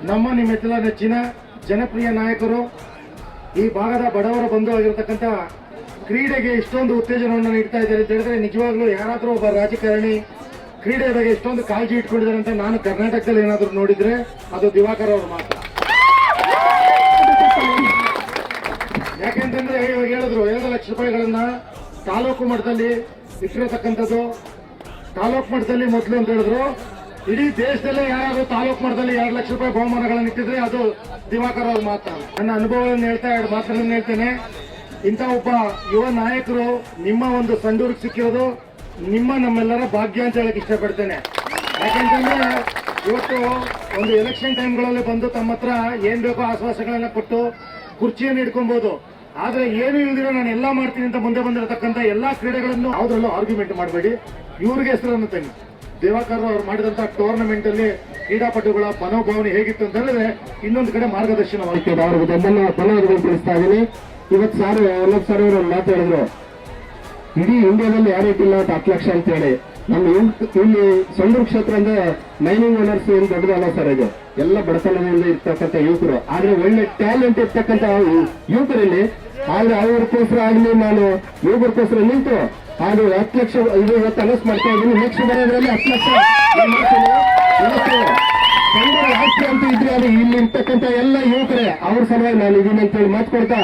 ನಮ್ಮ ನಿಮ್ಮೆಲ್ಲ ನೆಚ್ಚಿನ ಜನಪ್ರಿಯ ನಾಯಕರು, ಈ ಭಾಗದ ಬಡವರ ಬಂಧು ಆಗಿರತಕ್ಕಂಥ ಕ್ರೀಡೆಗೆ ಇಷ್ಟೊಂದು ಉತ್ತೇಜನವನ್ನು ನೀಡ್ತಾ ಇದ್ದಾರೆ ಅಂತ ಹೇಳಿದ್ರೆ ನಿಜವಾಗ್ಲೂ ಯಾರಾದ್ರೂ ಒಬ್ಬ ರಾಜಕಾರಣಿ ಕ್ರೀಡೆ ಬಗ್ಗೆ ಇಷ್ಟೊಂದು ಕಾಳಜಿ ಇಟ್ಕೊಂಡಿದ್ದಾರೆ ಅಂತ ನಾನು ಕರ್ನಾಟಕದಲ್ಲಿ ಏನಾದ್ರು ನೋಡಿದ್ರೆ ಅದು ದಿವಾಕರ್ ಅವರು ಮಾತ್ರ. ಯಾಕೆಂತಂದ್ರೆ ಇವಾಗ ಹೇಳಿದ್ರು 2 ಲಕ್ಷ ರೂಪಾಯಿಗಳನ್ನ ತಾಲೂಕು ಮಟ್ಟದಲ್ಲಿ ಇಟ್ಟಿರತಕ್ಕಂಥದ್ದು. ತಾಲೂಕು ಮಟ್ಟದಲ್ಲಿ ಮೊದಲು ಅಂತ ಹೇಳಿದ್ರು, ಇಡೀ ದೇಶದಲ್ಲೇ ಯಾರಾದ್ರೂ ತಾಲೂಕು ಮಟ್ಟದಲ್ಲಿ 2 ಲಕ್ಷ ರೂಪಾಯಿ ಬಹುಮಾನಗಳನ್ನು ಇಟ್ಟಿದ್ರೆ ಅದು ದಿವಾಕರ್ ಅವರು ಮಾತ್ರ. ನನ್ನ ಅನುಭವವನ್ನು ಹೇಳ್ತಾ 2 ಮಾತುಗಳನ್ನು ಹೇಳ್ತೇನೆ. ಇಂಥ ಒಬ್ಬ ಯುವ ನಾಯಕರು ನಿಮ್ಮ ಒಂದು ಸಂಡೂರಿಗೆ ಸಿಕ್ಕಿರೋದು ನಮ್ಮೆಲ್ಲರ ಭಾಗ್ಯ ಅಂತ ಹೇಳಕ್ ಇಷ್ಟಪಡ್ತೇನೆ. ಯಾಕೆಂತಂದ್ರೆ ಇವತ್ತು ಒಂದು ಎಲೆಕ್ಷನ್ ಟೈಮ್ಗಳಲ್ಲಿ ಬಂದು ತಮ್ಮ ಹತ್ರ ಏನ್ ಬೇಕೋ ಆಶ್ವಾಸಗಳನ್ನ ಕೊಟ್ಟು ಕುರ್ಚಿಯನ್ನು ಇಟ್ಕೊಬಹುದು. ಆದ್ರೆ ಏನು ಇಲ್ದಿರೋ ನಾನು ಎಲ್ಲಾ ಮಾಡ್ತೀನಿ ಅಂತ ಮುಂದೆ ಬಂದಿರತಕ್ಕಂಥ ಎಲ್ಲಾ ಕ್ರೀಡೆಗಳನ್ನು ಯಾವ್ದ್ರಲ್ಲೂ ಆರ್ಗ್ಯುಮೆಂಟ್ ಮಾಡಬೇಡಿ. ಇವ್ರಿಗೆ ಹೆಸರನ್ನು ತನ್ನಿ. ದಿವಾಕರ್ ಅವರು ಮಾಡಿದಂತ ಟೂರ್ನಮೆಂಟ್ ಅಲ್ಲಿ ಕ್ರೀಡಾಪಟುಗಳ ಮನೋಭಾವನೆ ಹೇಗಿತ್ತು ಅಂತ ಹೇಳಿದ್ರೆ ಇನ್ನೊಂದು ಕಡೆ ಮಾರ್ಗದರ್ಶನವಾಗ್ತದೆ. ಅವ್ರಿಗೆ ಧನ್ಯವಾದಗಳು ತಿಳಿಸ್ತಾ ಇದೀನಿ. ಇವತ್ತು ಸಾರಿ ಅವರು ಮಾತಾಡಿದ್ರು, ಇಡೀ ಇಂಡಿಯಾದಲ್ಲಿ ಯಾರು ಇಟ್ಟಿಲ್ಲ 10 ಲಕ್ಷ ಅಂತ ಹೇಳಿ. ನಮ್ಮ ಇಲ್ಲಿ ಸಂಡೂರು ಕ್ಷೇತ್ರ ಅಂದ್ರೆ ಮೈನಿಂಗ್ ಓನರ್ಸ್ ಏನು ದೊಡ್ಡದಲ್ಲ ಸರ್. ಇದು ಎಲ್ಲ ಬಡತನದಿಂದ ಇರ್ತಕ್ಕಂಥ ಯುವಕರು, ಆದ್ರೆ ಒಳ್ಳೆ ಟ್ಯಾಲೆಂಟ್ ಇರ್ತಕ್ಕಂಥ ಯುವಕರಲ್ಲಿ. ಆದ್ರೆ ಅವ್ರಿಗೋಸ್ಕರ ಆಗ್ಲಿ ನಾನು ಯುವಕರಿಗೋಸ್ಕರ ನಿಂತು ಅದು 10 ಲಕ್ಷ ಇದು ಇವತ್ತು ಅನೌನ್ಸ್ ಮಾಡ್ತಾ ಇದ್ದೀನಿ. ನೆಕ್ಸ್ಟ್ ಬರೋದ್ರಲ್ಲಿ 10 ಲಕ್ಷ ಸಂಡೂರು ಆಸ್ತಿ ಅಂತ ಇದ್ರೆ ಅದು ಇಲ್ಲಿ ಇರ್ತಕ್ಕಂಥ ಎಲ್ಲ ಯುವಕರೇ ಅವ್ರ ಸಲುವಾಗಿ ನಾನು ಇದೀನಿ ಅಂತ ಹೇಳಿ ಮಾತು ಕೊಡ್ತಾ